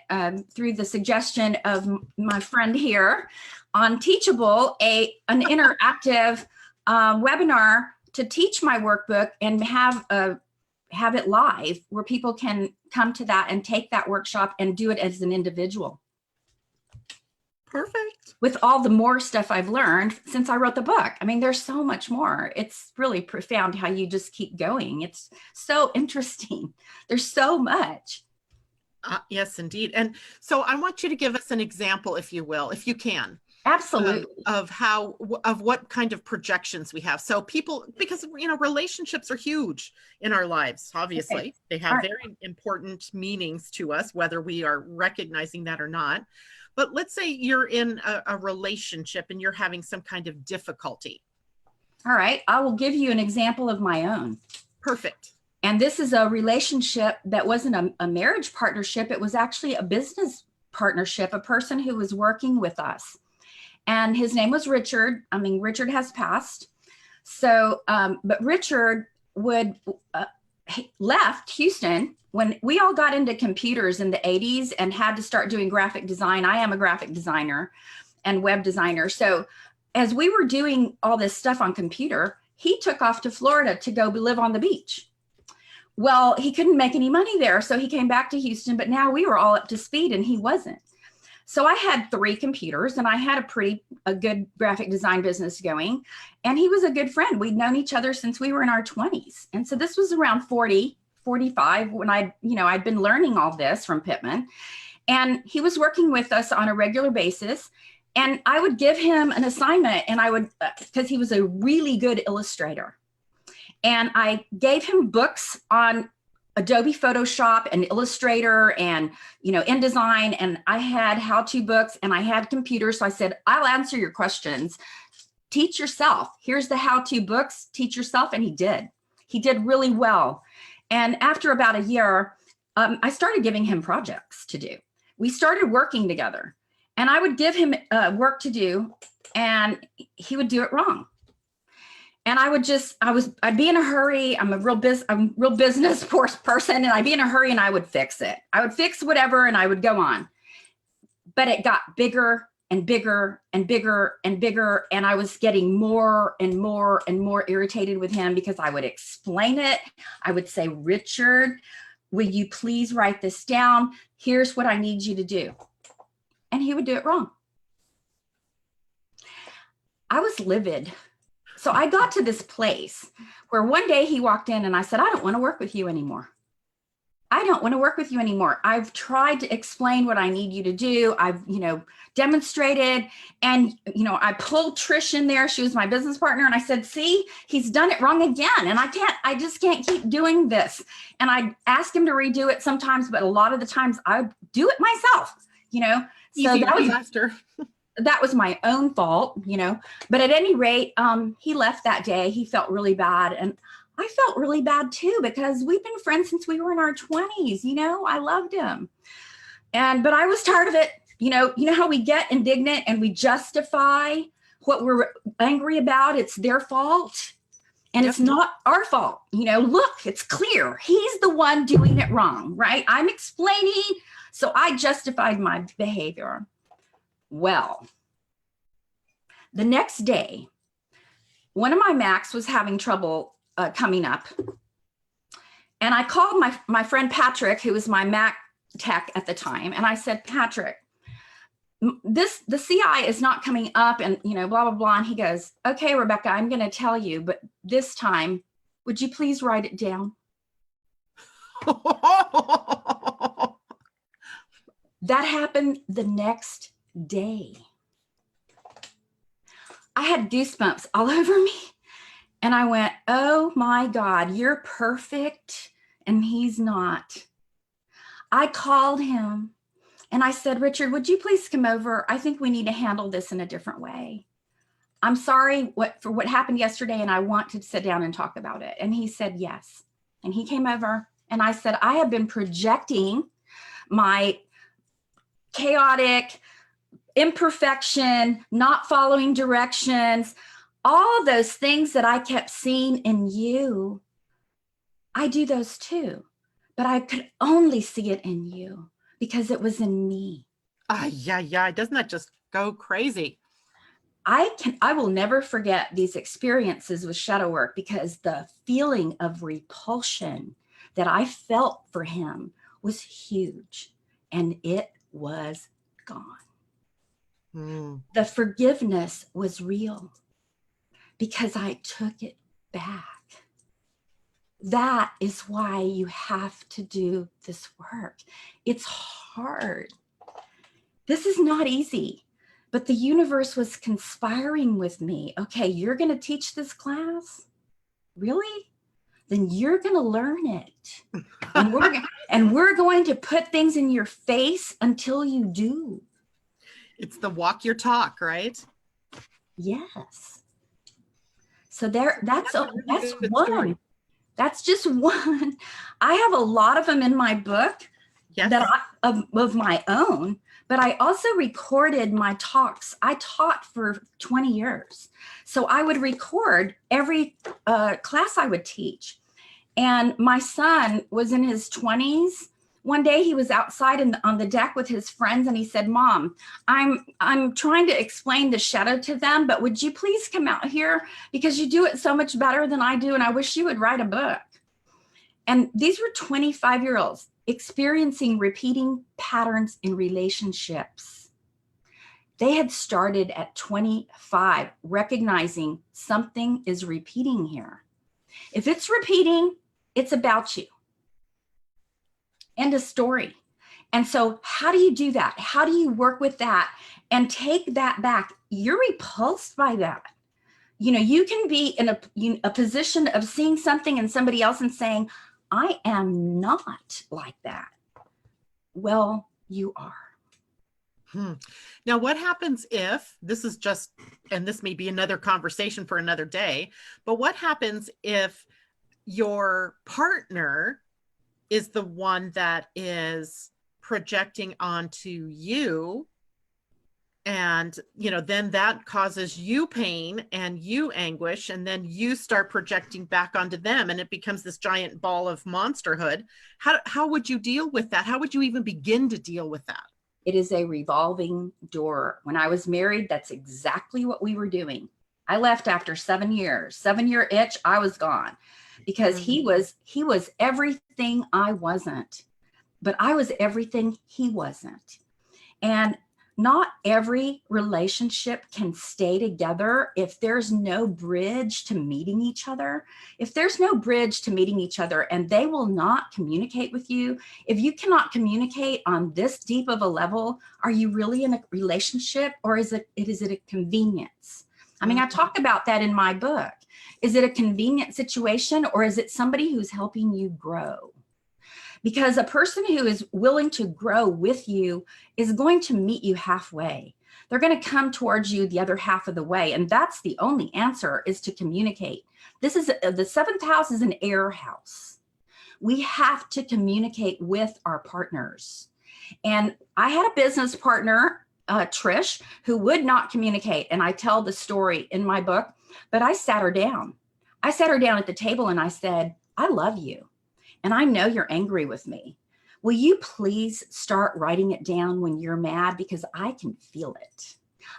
through the suggestion of my friend here on Teachable, an interactive webinar to teach my workbook and have it live where people can come to that and take that workshop and do it as an individual. Perfect. With all the more stuff I've learned since I wrote the book. I mean, there's so much more. It's really profound how you just keep going. It's so interesting. There's so much. Yes, indeed. And so I want you to give us an example, if you will, if you can, Absolutely. of what kind of projections we have. So people, because relationships are huge in our lives. Obviously, Okay. they All have right. very important meanings to us, whether we are recognizing that or not. But let's say you're in a relationship and you're having some kind of difficulty. All right. I will give you an example of my own. Perfect. And this is a relationship that wasn't a marriage partnership. It was actually a business partnership, a person who was working with us. And his name was Richard. I mean, Richard has passed. So, but Richard left Houston when we all got into computers in the 80s and had to start doing graphic design. I am a graphic designer and web designer. So as we were doing all this stuff on computer, he took off to Florida to go live on the beach. Well, he couldn't make any money there. So he came back to Houston, but now we were all up to speed and he wasn't. So I had 3 computers and I had a good graphic design business going. And he was a good friend. We'd known each other since we were in our 20s. And so this was around 40, 45 when I'd been learning all this from Pittman. And he was working with us on a regular basis. And I would give him an assignment and I would, because he was a really good illustrator. And I gave him books on Adobe Photoshop and Illustrator and, InDesign. And I had how-to books and I had computers. So I said, I'll answer your questions. Teach yourself. Here's the how-to books. Teach yourself. And he did. He did really well. And after about a year, I started giving him projects to do. We started working together and I would give him work to do and he would do it wrong. And I'd be in a hurry. I'm a real business person and I'd be in a hurry and I would fix it. I would fix whatever and I would go on. But it got bigger and bigger and bigger and bigger. And I was getting more and more and more irritated with him because I would explain it. I would say, Richard, will you please write this down? Here's what I need you to do. And he would do it wrong. I was livid. So I got to this place where one day he walked in and I said, I don't want to work with you anymore. I don't want to work with you anymore. I've tried to explain what I need you to do. I've, demonstrated and, I pulled Trish in there. She was my business partner. And I said, see, he's done it wrong again. And I just can't keep doing this. And I ask him to redo it sometimes, but a lot of the times I do it myself, So that was my own fault, but at any rate, he left that day. He felt really bad. And I felt really bad too, because we've been friends since we were in our 20s. I loved him. But I was tired of it. You know how we get indignant and we justify what we're angry about. It's their fault. And It's not our fault. Look, it's clear. He's the one doing it wrong, right? I'm explaining. So I justified my behavior. Well, the next day, one of my Macs was having trouble coming up. And I called my friend Patrick, who was my Mac tech at the time. And I said, Patrick, the CI is not coming up and, blah, blah, blah. And he goes, okay, Rebecca, I'm going to tell you, but this time, would you please write it down? That happened the next day. I had goosebumps all over me. And I went, oh my God, you're perfect. And he's not. I called him and I said, Richard, would you please come over? I think we need to handle this in a different way. I'm sorry for what happened yesterday. And I want to sit down and talk about it. And he said, yes. And he came over and I said, I have been projecting my chaotic imperfection, not following directions, all those things that I kept seeing in you. I do those too, but I could only see it in you because it was in me. Yeah. Doesn't that just go crazy? I will never forget these experiences with shadow work because the feeling of repulsion that I felt for him was huge and it was gone. The forgiveness was real because I took it back. That is why you have to do this work. It's hard. This is not easy, But the universe was conspiring with me. Okay, you're going to teach this class? Really? Then you're going to learn it. And we're going to put things in your face until you do. It's the walk your talk, right? Yes. So that's good one. story. That's just one. I have a lot of them in my book. Yes. Of my own, but I also recorded my talks. I taught for 20 years. So I would record every class I would teach. And my son was in his 20s. One day he was outside on the deck with his friends and he said, Mom, I'm trying to explain the shadow to them, but would you please come out here because you do it so much better than I do. And I wish you would write a book. And these were 25-year-olds experiencing repeating patterns in relationships. They had started at 25, recognizing something is repeating here. If it's repeating, it's about you. End of story. And so how do you do that? How do you work with that and take that back? You're repulsed by that. You know, you can be in a position of seeing something in somebody else and saying, I am not like that. Well, you are. Now, what happens if, this is just, and this may be another conversation for another day, but what happens if your partner is the one that is projecting onto you? And, you know, then that causes you pain and you anguish, and then you start projecting back onto them, and it becomes this giant ball of monsterhood. How would you deal with that? How would you even begin to deal with that? It is a revolving door. When I was married, that's exactly what we were doing. I left after 7 years, 7-year itch. I was gone because he was everything I wasn't, but I was everything he wasn't. And not every relationship can stay together if there's no bridge to meeting each other. If there's no bridge to meeting each other and they will not communicate with you, if you cannot communicate on this deep of a level, are you really in a relationship, or is it a convenience? I mean, I talk about that in my book. Is it a convenient situation, or is it somebody who's helping you grow? Because a person who is willing to grow with you is going to meet you halfway. They're going to come towards you the other half of the way. And that's the only answer, is to communicate. This is the 7th house is an air house. We have to communicate with our partners. And I had a business partner, Trish, who would not communicate. And I tell the story in my book, but I sat her down. I sat her down at the table and I said, I love you. And I know you're angry with me. Will you please start writing it down when you're mad? Because I can feel it.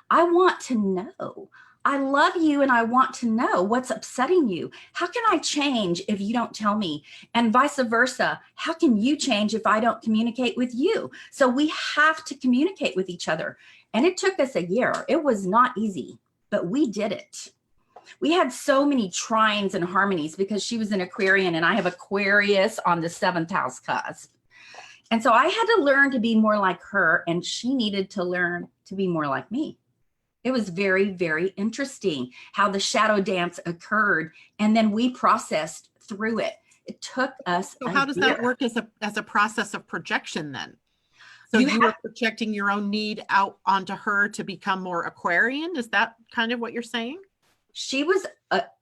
I want to know. I love you and I want to know what's upsetting you. How can I change if you don't tell me? And vice versa. How can you change if I don't communicate with you? So we have to communicate with each other. And it took us a year. It was not easy, but we did it. We had so many trines and harmonies because she was an Aquarian and I have Aquarius on the 7th house cusp. And so I had to learn to be more like her, and she needed to learn to be more like me. It was very, very interesting how the shadow dance occurred, and then we processed through it. It took us So how does that work as a process of projection then? So you were projecting your own need out onto her to become more Aquarian? Is that kind of what you're saying? She was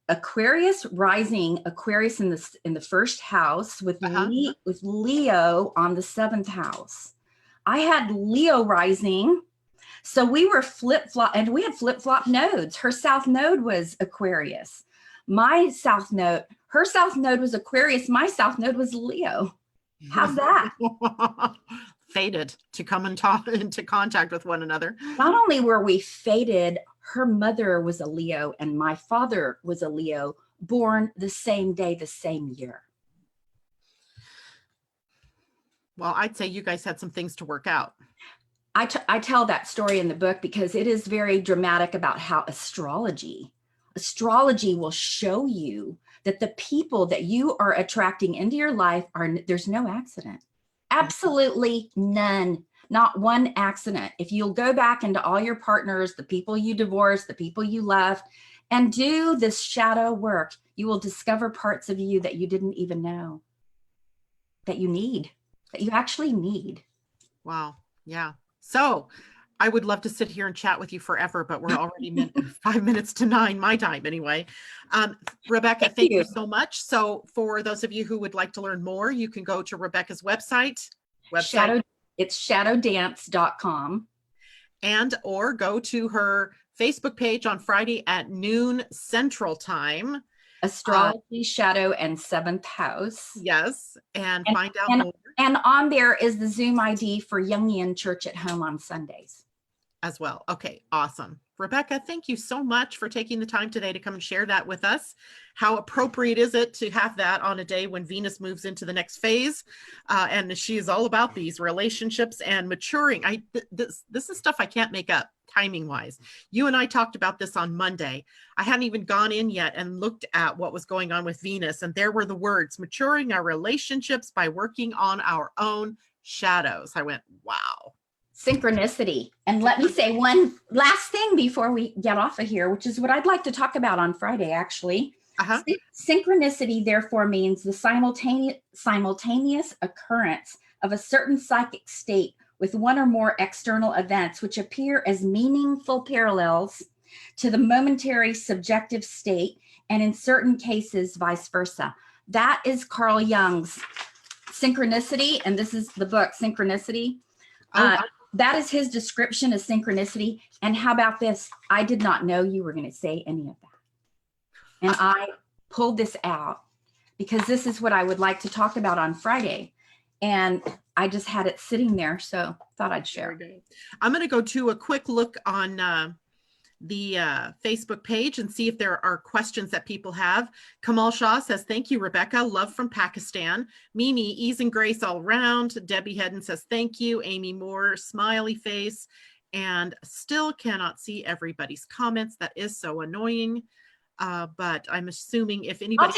Aquarius rising, Aquarius in the 1st house with Leo on the 7th house. I had Leo rising. So we were flip-flop, and we had flip-flop nodes. Her south node was Aquarius. My south node, her south node was Aquarius. My south node was Leo. How's that? Fated to come into contact with one another. Not only were we fated, her mother was a Leo and my father was a Leo, born the same day, the same year. Well, I'd say you guys had some things to work out. I tell that story in the book because it is very dramatic about how astrology will show you that the people that you are attracting into your life there's no accident. Absolutely none. not one accident. If you'll go back into all your partners, the people you divorced, the people you left, and do this shadow work, you will discover parts of you that you didn't even know that you need, that you actually need. Wow. Yeah. So I would love to sit here and chat with you forever, but we're already 5 minutes to 9, my time anyway. Rebecca, thank you so much. So for those of you who would like to learn more, you can go to Rebecca's website. It's shadowdance.com. And or go to her Facebook page on Friday at noon Central Time. Astrology, Shadow, and Seventh House. Yes, and find out more. And on there is the Zoom ID for Jungian Church at Home on Sundays as well. Okay, awesome. Rebecca, thank you so much for taking the time today to come and share that with us. How appropriate is it to have that on a day when Venus moves into the next phase? And she is all about these relationships and maturing. This is stuff I can't make up timing wise. You and I talked about this on Monday. I hadn't even gone in yet and looked at what was going on with Venus. And there were the words, maturing our relationships by working on our own shadows. I went, wow. Synchronicity. And let me say one last thing before we get off of here, which is what I'd like to talk about on Friday, actually. Synchronicity, therefore, means the simultaneous occurrence of a certain psychic state with one or more external events which appear as meaningful parallels to the momentary subjective state, and in certain cases, vice versa. That is Carl Jung's synchronicity, and this is the book, Synchronicity. That is his description of synchronicity. And how about this? I did not know you were going to say any of that. And I pulled this out because this is what I would like to talk about on Friday. And I just had it sitting there, so thought I'd share. I'm going to go to a quick look on the Facebook page and see if there are questions that people have. Kamal Shah says, thank you, Rebecca. Love from Pakistan. Mimi, ease and grace all around. Debbie Hedden says, thank you. Amy Moore, smiley face. And still cannot see everybody's comments. That is so annoying. But I'm assuming if anybody—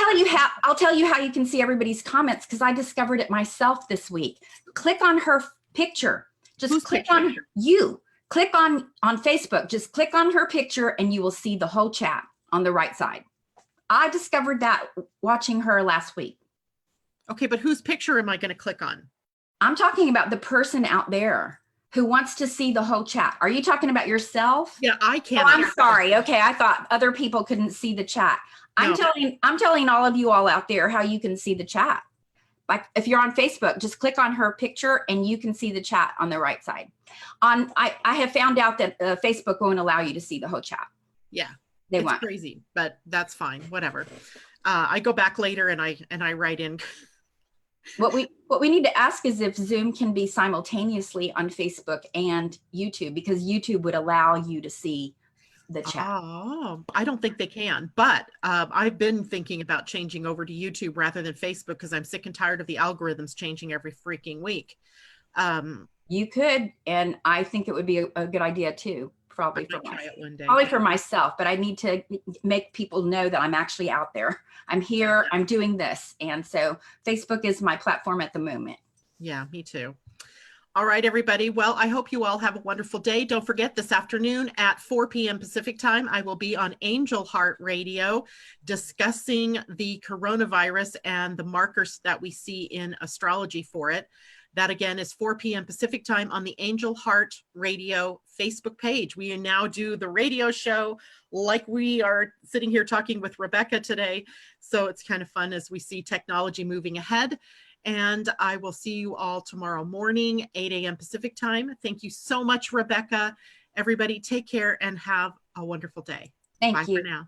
I'll tell you how you can see everybody's comments, because I discovered it myself this week. Click on her picture. Just click on you. Click on Facebook, just click on her picture and you will see the whole chat on the right side. I discovered that watching her last week. Okay, but whose picture am I going to click on? I'm talking about the person out there who wants to see the whole chat. Are you talking about yourself? Yeah, I can't. Oh, I'm sorry. Okay, I thought other people couldn't see the chat. No. I'm telling all of you all out there how you can see the chat. Like if you're on Facebook, just click on her picture and you can see the chat on the right side. I have found out that Facebook won't allow you to see the whole chat. Yeah, they won't. Crazy, but that's fine. Whatever. I go back later and I write in. What we need to ask is if Zoom can be simultaneously on Facebook and YouTube, because YouTube would allow you to see the chat. Oh, I don't think they can, but I've been thinking about changing over to YouTube rather than Facebook because I'm sick and tired of the algorithms changing every freaking week. You could, and I think it would be a good idea too, probably for myself, but I need to make people know that I'm actually out there. I'm here, I'm doing this. And so Facebook is my platform at the moment. Yeah, me too. All right, everybody. Well, I hope you all have a wonderful day. Don't forget, this afternoon at 4 p.m. Pacific time, I will be on Angel Heart Radio discussing the coronavirus and the markers that we see in astrology for it. That again is 4 p.m. Pacific time on the Angel Heart Radio Facebook page. We now do the radio show like we are sitting here talking with Rebecca today. So it's kind of fun as we see technology moving ahead. And I will see you all tomorrow morning, 8 a.m. Pacific time. Thank you so much, Rebecca. Everybody take care and have a wonderful day. Thank you. Bye for now.